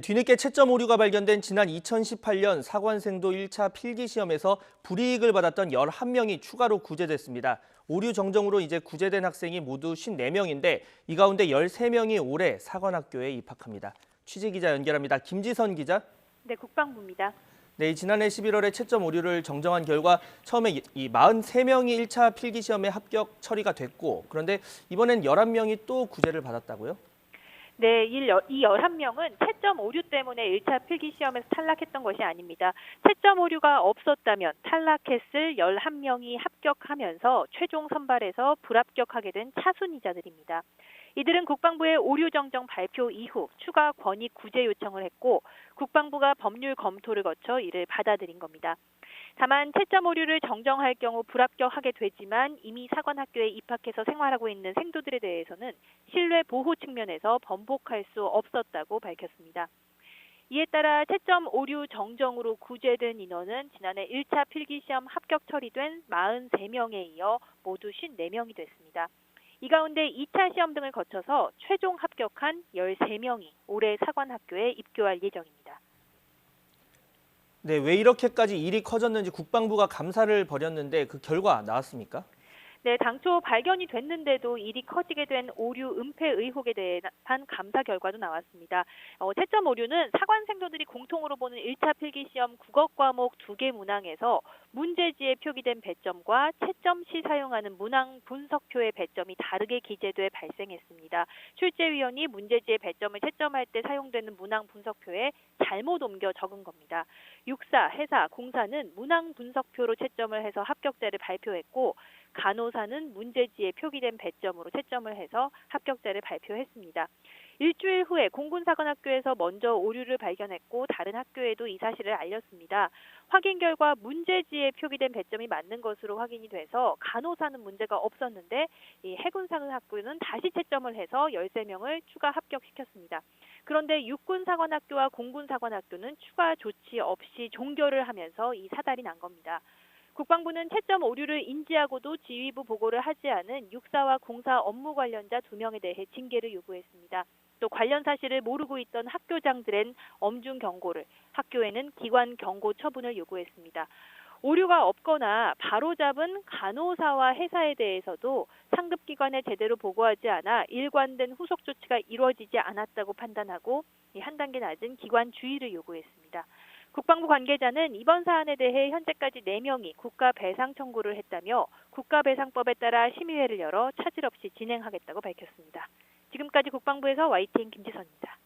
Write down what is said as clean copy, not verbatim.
뒤늦게 채점 오류가 발견된 지난 2018년 사관생도 1차 필기시험에서 불이익을 받았던 11명이 추가로 구제됐습니다. 오류 정정으로 이제 구제된 학생이 모두 54명인데 이 가운데 13명이 올해 사관학교에 입학합니다. 취재기자 연결합니다. 김지선 기자. 네, 국방부입니다. 네, 지난해 11월에 채점 오류를 정정한 결과 처음에 이 43명이 1차 필기시험에 합격 처리가 됐고 그런데 이번엔 11명이 또 구제를 받았다고요? 네, 이 11명은 채점 오류 때문에 1차 필기시험에서 탈락했던 것이 아닙니다. 채점 오류가 없었다면 탈락했을 11명이 합격하면서 최종 선발에서 불합격하게 된 차순위자들입니다. 이들은 국방부의 오류 정정 발표 이후 추가 권익 구제 요청을 했고 국방부가 법률 검토를 거쳐 이를 받아들인 겁니다. 다만 채점 오류를 정정할 경우 불합격하게 되지만 이미 사관학교에 입학해서 생활하고 있는 생도들에 대해서는 신뢰 보호 측면에서 번복할 수 없었다고 밝혔습니다. 이에 따라 채점 오류 정정으로 구제된 인원은 지난해 1차 필기시험 합격 처리된 43명에 이어 모두 54명이 됐습니다. 이 가운데 2차 시험 등을 거쳐서 최종 합격한 13명이 올해 사관학교에 입교할 예정입니다. 네, 왜 이렇게까지 일이 커졌는지 국방부가 감사를 벌였는데 그 결과 나왔습니까? 네, 당초 발견이 됐는데도 일이 커지게 된 오류 은폐 의혹에 대한 감사 결과도 나왔습니다. 채점 오류는 사관생도들이 공통으로 보는 1차 필기시험 국어 과목 2개 문항에서 문제지에 표기된 배점과 채점 시 사용하는 문항 분석표의 배점이 다르게 기재돼 발생했습니다. 출제위원이 문제지의 배점을 채점할 때 사용되는 문항 분석표에 잘못 옮겨 적은 겁니다. 육사, 해사, 공사는 문항 분석표로 채점을 해서 합격자를 발표했고 간호사는 문제지에 표기된 배점으로 채점을 해서 합격자를 발표했습니다. 일주일 후에 공군사관학교에서 먼저 오류를 발견했고 다른 학교에도 이 사실을 알렸습니다. 확인 결과 문제지에 표기된 배점이 맞는 것으로 확인이 돼서 간호사는 문제가 없었는데 이 해군사관학교는 다시 채점을 해서 13명을 추가 합격시켰습니다. 그런데 육군사관학교와 공군사관학교는 추가 조치 없이 종결을 하면서 이 사달이 난 겁니다. 국방부는 채점 오류를 인지하고도 지휘부 보고를 하지 않은 육사와 공사 업무 관련자 2명에 대해 징계를 요구했습니다. 또 관련 사실을 모르고 있던 학교장들엔 엄중 경고를, 학교에는 기관 경고 처분을 요구했습니다. 오류가 없거나 바로잡은 간호사와 해사에 대해서도 상급기관에 제대로 보고하지 않아 일관된 후속 조치가 이루어지지 않았다고 판단하고 한 단계 낮은 기관 주의를 요구했습니다. 국방부 관계자는 이번 사안에 대해 현재까지 4명이 국가배상 청구를 했다며 국가배상법에 따라 심의회를 열어 차질 없이 진행하겠다고 밝혔습니다. 지금까지 국방부에서 YTN 김지선입니다.